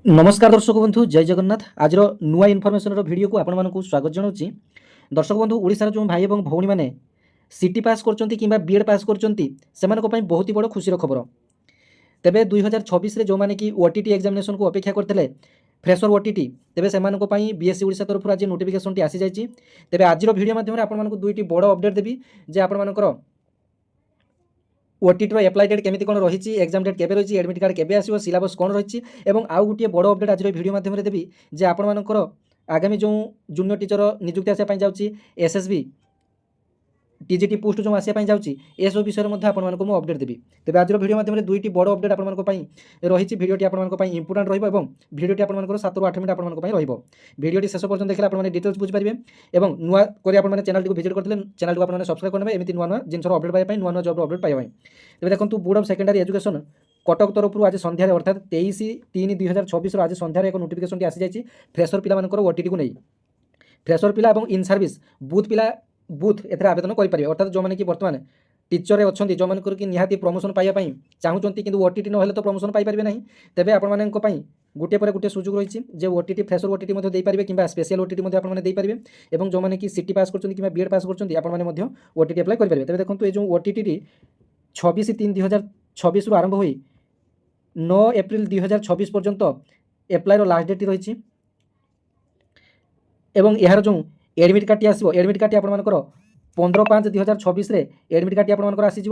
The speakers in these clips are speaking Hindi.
नमस्कार दर्शक बंधु जय जगन्नाथ। आज नुआ इनफर्मेशन भिडियो को आपण मानक स्वागत जनाऊँगी। दर्शक बंधु ओडिशार जो भाई और भौणी मैंने सीटी पास करछंती किंबा बीएड पास करछंती सेमानक पई बहुत ही बड़ खुशीर खबर। तेबे 2026 रे जो माने कि ओटीटी एग्जामिनेशन को अपेक्षा करथिले फ्रेशर ओटीटी तेबे सेमानक पई बीएससी ओडिशा तरफ आज नोटिफिकेशन टी आसी जायछि। तेबे आज भिडियो माध्यम रे आपण मानक दुईटी बड़ अपडेट देबी जे आपण मानकर ओटीटी एप्लाई डेट केमी कौन रही एग्जाम डेट केबे रही एडमिट कार्ड केबे आसो सिलेबस कौन रही और आउ गोटे बड़ अपडेट आज भिडियो माध्यम देवी जे आपण मानकर आगामी जो जूनियर टीचर नियुक्ति आसापी जाऊँगी एसएसबी टीजीटी पोस्ट जो आसापी जाऊँगी ए सब विषय में आपको मुझे अपडेट देवी। तेज आज भिडियो माध्यम दुईटी बड़ अपडेट आप रही भिडियोटी आपंट इंपोर्टाट रही भिडियोटी आप 7 ରୁ 8 मिनट आप भिडियोटी शेष पर्यटन देखिए आप डिटेल्स बुझीपारे और नुआ कर चैनल को विजिट करते चैनल को आपने सब्सक्राइब करेंगे एमती नुआ नुआ जिन अपडेट पाइबाई नुआ नुआ जब अपडेट पाइबाई। तेज देखो board of secondary education Cuttack तरफ आज सन्धार अर्थात 23/3/2026 आज सन्धार एक नोटिफिकेशन आसी जाइए फ्रेशर पिला ओटीटी को नहीं फ्रेशर पिला और इन सर्विस बूथ पिला बूथ एथरे आवेदन करेंगे अर्थात जो मैंने कि बर्तमान टीचर अच्छा जो मान कि निहाती प्रमोशन पाइबापी चाहूँगी कि ओटीटी ना प्रमोशन पाइपर ना तेज आपण गोटे पर गोटे सुजोग रही है ओटीटी फ्रेशर ओटीटी देपारे कि स्पेशल ओटीटी देपारे और जो मैंने कि सीटी पास कर बीएड पास कर ओटीटी अप्लाई करेंगे। तेज देखो ये ओटीटी 26/3/2026 आरंभ हो 9 एप्रिल 2026 पर्यंत एप्लायर लास्ट डेट रही और यार जो एडमिट कार्ड आसो एडमिट कार्ड आपर 15/5/2026 एडमिट कार्ड आपर आसीज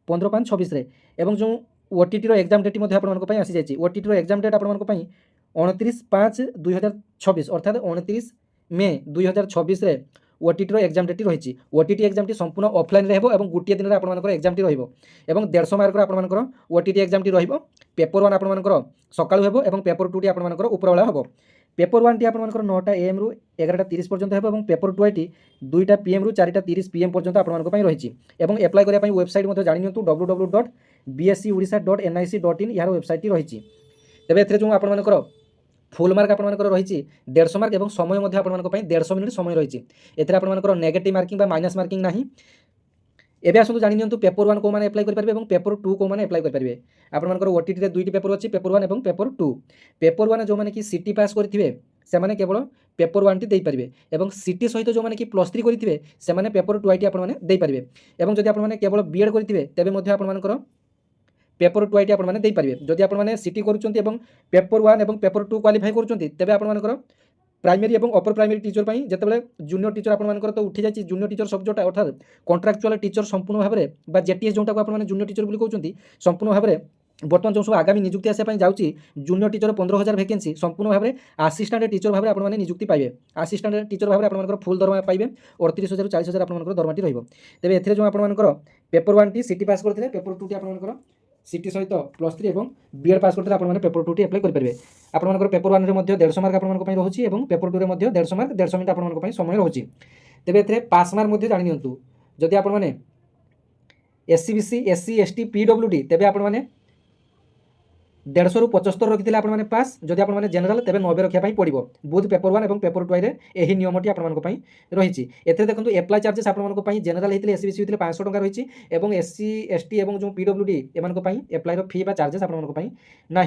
15/5/26 और जो ओटीटी एग्जाम डेट आपंट आसी जाइए ओटीटी एग्जाम डेट आपंट 29/5/2026 अर्थात 29 मे 2026 ओटीटी एग्जाम डेट रही ओटीटी एग्जाम संपूर्ण ऑफलाइन रही और गोटे दिन में आपर एग्जाम रही 150 मार्क आपर ओटीटी एग्जाम रही पेपर 1 आपर सकाळु हेबो और पेपर 2 टी आपर उपरवेला हेबो। पेपर 1 टी आपर 9टा AM रू 11:30 पर्यंत हेबो और पेपर 2 टी 2टा PM रू 4:30 PM पर्यंत आपर रही और एप्लाई करने वेबसाइट जानी www.bscodisha.nic.in यार वेबसाइट रही। तेज ए जो आपर फुल मार्क आपर रही 150 मार्क और समय 150 मिनिट समय रही आपर नेगेटिव मार्किंग माइनस मार्किंग ना। एबे आसतु जानि नियंतु पेपर 1 को माने अप्लाई कर पारबे और पेपर 2 को माने अप्लाई कर पारबे। आपनकर ओटीटी रे दुईटी पेपर अछि पेपर 1 और पेपर 2। पेपर 1 जो माने कि सीटी पास करथिबे से माने केवल पेपर 1 टी देई पारबे और सीटी सहित जो माने कि +3 करथिबे से माने पेपर 2 टी आपन माने देई पारबे और जदि आपन माने केवल बीएड करथिबे तबे मध्ये आपन मानकर पेपर 2 टी आपन माने देई पारबे। जदि आपन माने सीटी करूचंती और पेपर 1 और पेपर 2 क्वालिफाई करूचंती तबे आपन मानकर प्राइमरी और अपर प्राइमरी टीचर जिते जूनियर टीचर आपर तो उठी जाए जूनियर टीचर सब्जेक्ट अर्थात कॉन्ट्राक्चुअल टीचर संपूर्ण भाव में जेटीएस जोटा को आप जूनियर टीचर कहते संपूर्ण भाव में बर्तमान जो सब आगामी नियुक्ति आसापी जाऊँगी जूनियर टीचर 15,000 वैकेंसी संपूर्ण भाव में आसिस्टांट टीचर भाव में आपने नियुक्ति पाइबे। आसिस्टांट टीचर भाव में आप फुल दरमा पाइबे 38,000 40,000 आप दरमाटी रही। तेज ए जो आपर पेपर 1 टी सीटी पास करते पेपर 2 टी आप सीटी सहित +3 और बीएड पास करते आपने पेपर 2 टी अप्लाई करेंगे। आपंकर पेपर 1 में 150 मार्क आप रही और पेपर 2 में 150 मार्क 150 मिनट आप समय रही। तेज ए पास मार्क जानी नियंतु जदि आपने SC BC SC ST PWD तेज आपने 150 ରୁ 75 रखी आपने पास जदि आपने जेनराल तेज 90 रखापी पड़ो बोथ पेपर 1 और पेपर 2 यही नियमटी आपंपाई रही। एथे देखो एप्लाई चार्जेस आपंपाई जेनराल होते SC BC होते 500 टଙ୍କା रही और SC ST और जो PWD एमानपाई एप्लाईर फी चार्जेस आपंपाई ना।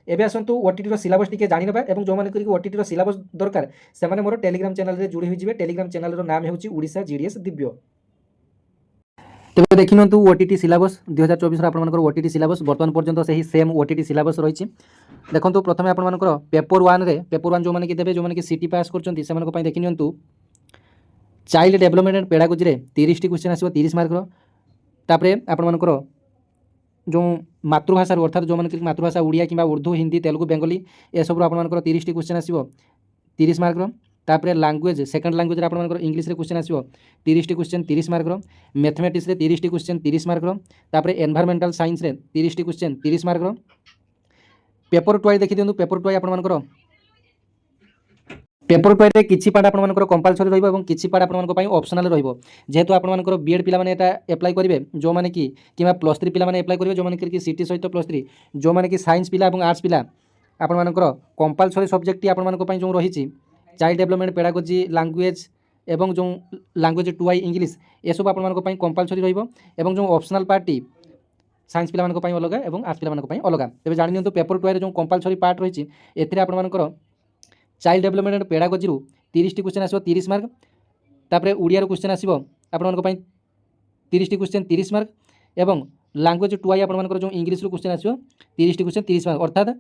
एबे आसतु ओटीटी सिलेबस टी जानी ना और जो मैंने ओटीटी सिलेबस दरकार से मोर टेलीग्राम चैनल रे जोड़ी होइजिबे। टेलीग्राम चैनल नाम है ओडिशा जीडीएस दिव्य। तेज देखी नियंतु ओटीटी सिलेबस 2024 आपर ओटीटी सिलेबस बर्तमान पर्यंत से सेम ओटीटी सिलेबस रही। देखो प्रथम आपर पेपर 1 रे पेपर 1 जो मैंने कि देवे जो मैंने सीटी पास कर देखी नियंतु चाइल्ड डेवलपमेंट एंड पेडागोजी रे 30 टी क्वेश्चन आसो 30 मार्क तापरे आपर जो मातृभाषा अर्थात जो मैंने मातृभाषा उड़िया कि उर्दू हिंदी तेलुगु बेंगली ए सब आपर 30 टी क्वेश्चन आसो 30 मार्क तापरे लैंग्वेज सेकंड लैंग्वेज रे आपर इंग्लिश रे क्वेश्चन आसो 30 टी क्वेश्चन 30 मार्क मैथमेटिक्स रे 30 टी क्वेश्चन 30 मार्क तापरे एनवायरमेंटल साइंस रे 30 टी क्वेश्चन 30 मार्क पेपर 2 देखि दियंतु पेपर 2 आपर पेपर 2 रे किछि पार्ट आपर कंपलसरी रहइबो और किछि पार्ट आपर ऑप्शनल रहइबो। जेहेतु आपर बीएड पिला माने एटा अप्लाई करेंगे जो मैंने कि +3 पिला माने अप्लाई करेंगे जो मैंने कि सीटी सहित +3 जो मैंने कि साइंस पिला और आर्ट्स पिला आपर कंपलसरी सब्जेक्ट आपर जो रही चाइल्ड डेवलपमेंट पेडागोजी लैंग्वेज एवं जो लैंग्वेज 2i इंग्लिश ये सब आपर कंपलसरी रहिबो और जो ऑप्शनल पार्टी साइंस पिलामानक पई अलगा एवं आर्ट्स पिलामानक पई अलगा। तेबे जानि नियंतु पेपर 2 रे जो कंपलसरी पार्ट रहिछि एथिरे आपण मानकर चाइल्ड डेवलपमेंट एंड पेडागोजी रु 30 टी क्वेश्चन आसीबो 30 मार्क। तापरे उड़िया रो क्वेश्चन आसीबो आपण मानक पई 30 टी क्वेश्चन 30 मार्क एवं लैंग्वेज टुआई आपण मानकर जो इंग्लिश रो क्वेश्चन आसीबो 30 टी क्वेश्चन 30 मार्क। अर्थात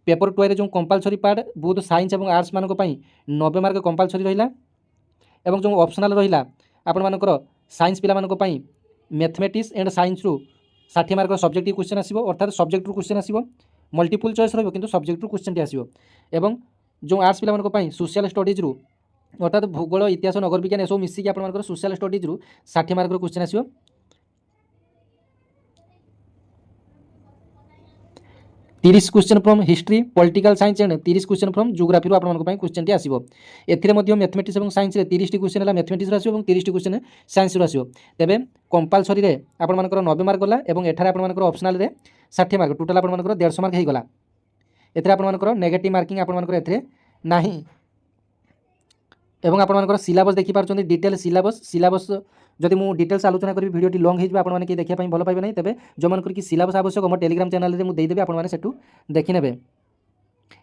पेपर 2 रे जो कंपलसरी पार्ट बोथ साइंस एवं आर्ट्स मानक पई 90 मार्क कंपलसरी रहिला एवं जो ऑप्शनल रहिला आपण मानकर साइंस पिला मानक पई मैथमेटिक्स एंड साइंस रु 60 मार्क सब्जेक्टिव क्वेश्चन आसीबो। अर्थात सब्जेक्ट रु क्वेश्चन आसीबो मल्टीपल चॉइस रहबो किंतु सब्जेक्ट रु क्वेश्चन टी आसीबो। एवं जो आर्ट्स पिला मानक पई सोशल स्टडीज रु अर्थात भूगोल इतिहास नगर विज्ञान एसो मिसी आपण मानकर सोशल स्टडीज रु 60 मार्क रो क्वेश्चन आसीबो। 30 question from history political science and 30 question from geography रो आपण मानक पई क्वेश्चन टी आसीबो। एथिरे मध्ये मैथमेटिक्स एवं साइंस रे 30 टी क्वेश्चन हला मैथमेटिक्स रो आसीबो एवं 30 टी क्वेश्चन साइंस रो आसीबो। तेबे कंपलसरी रे आपण मानकर 90 मार्क गला एवं एठारे आपण मानकर ऑप्शनल रे 60 मार्क टोटल आपण मानकर 150 मार्क हे गला। एथिरे आपण मानकर नेगेटिव मार्किंग आपण मानकर एथिरे नाही एवं आपण मानकर सिलेबस देखि पारछन डिटेल सिलेबस जदि मु डिटेल्स आलोचना करी वीडियो टी लॉन्ग हिजबे आपण माने के देखिया पई भलो पाइबे नै। तेबे जो मन कर कि सिलेबस आवश्यक हम टेलीग्राम चैनल रे मु देई देबे आपण माने सेटू देखि नेबे।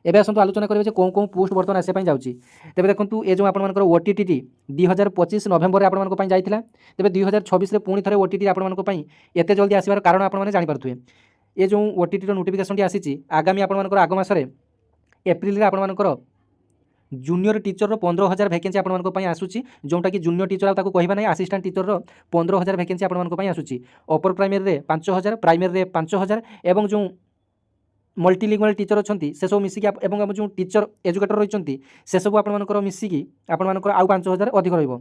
एबे आसंतु आलोचना करिवे जे कोन कोन पोस्ट बर्तन आसे पई जाउची। तेबे देखंतु ए जो आपण मानकर ओटीटी 2025 नवेम्बर रे आपण मानक पई जाइथिला। तेबे 2026 रे पुणी थरे ओटीटी आपण मानक पई एते जल्दी आसीबार कारण आपण माने जानि परथुए। ए जो ओटीटी रो नोटिफिकेशन टी आसीची आगामी आपण मानकर आगो मास रे एप्रिल रे आपण मानकर जूनियर टीचर रो 15000 वैकेंसी आपण मानक पई आसुची जोंटा कि जूनियर टीचर आ ताको कहबा नै असिस्टेंट टीचर रो 15000 वैकेंसी आपण मानक पई आसुची। अपर प्राइमरी रे 5000 प्राइमरी रे 5000 एवं जो मल्टीलिंगुअल टीचर अछंती से सब मिसिकी एवं हम जो टीचर एजुकेटर रहिचंती से सब आपण मानकर मिसिकी आपण मानकर आउ 5000 अधिक रहइबो।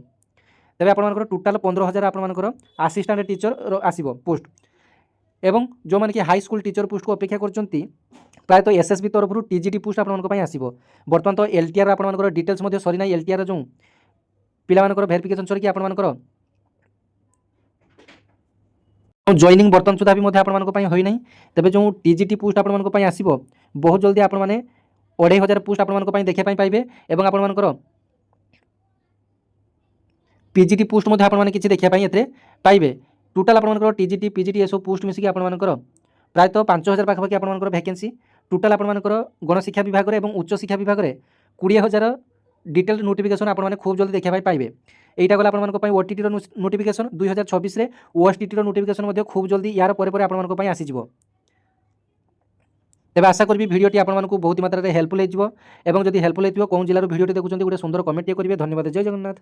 तबे आपण मानकर टोटल 15000 आपण मानकर असिस्टेंट टीचर आसीबो पोस्ट एवं जो माने कि हाई स्कूल टीचर पोस्ट को अपेक्षा करचंती प्रायतः एसएसबी तरफ टीजीटी पोस्ट आपण मानक पई आसीबो। बर्तमान तो एलटीआर आपण मानकर डिटेल्स मध्ये सरी नै एलटीआर जो पिला मानकर वेरिफिकेशन सरी कि आपण मानकर जॉइनिंग बर्तमान सुधा भी मध्ये आपण मानक पई होई नै। तबे जो टीजीटी पोस्ट आपण मानक पई आसीबो बहुत जल्दी आपण माने 2500 पोस्ट आपण मानक पई देखै पई पाइबे एवं आपण मानकर पीजीटी पोस्ट मध्ये आपण माने किछि देखै पई एथरे पाइबे। टोटल आपण मानकर टीजीटी पीजीटी एसो पोस्ट मिसिकी आपण मानकर प्रायतः 5000 पाखा आपण मानकर वैकेंसी टोटल आपण मानकर गणशिक्षा विभाग रे एवं उच्च शिक्षा विभाग रे 20000 डिटेल नोटिफिकेशन आपण माने खूब जल्दी देखै पाइबे। एटा गला आपण मानक पई ओटीटी रो नोटिफिकेशन 2026 रे ओएसटीटी रो नोटिफिकेशन मध्ये खूब जल्दी यार परे परे आपण मानक पई आसी जिवो। तेबे आशा करबी वीडियो टी आपण मानकु बहुत मात्रा रे हेल्पफुल हे जिवो एवं जदि हेल्पफुल हेतिबो कोन जिल्ला रो वीडियो टी देखुचंती गोटे सुंदर कमेंट टी करिवे। धन्यवाद। जय जगन्नाथ।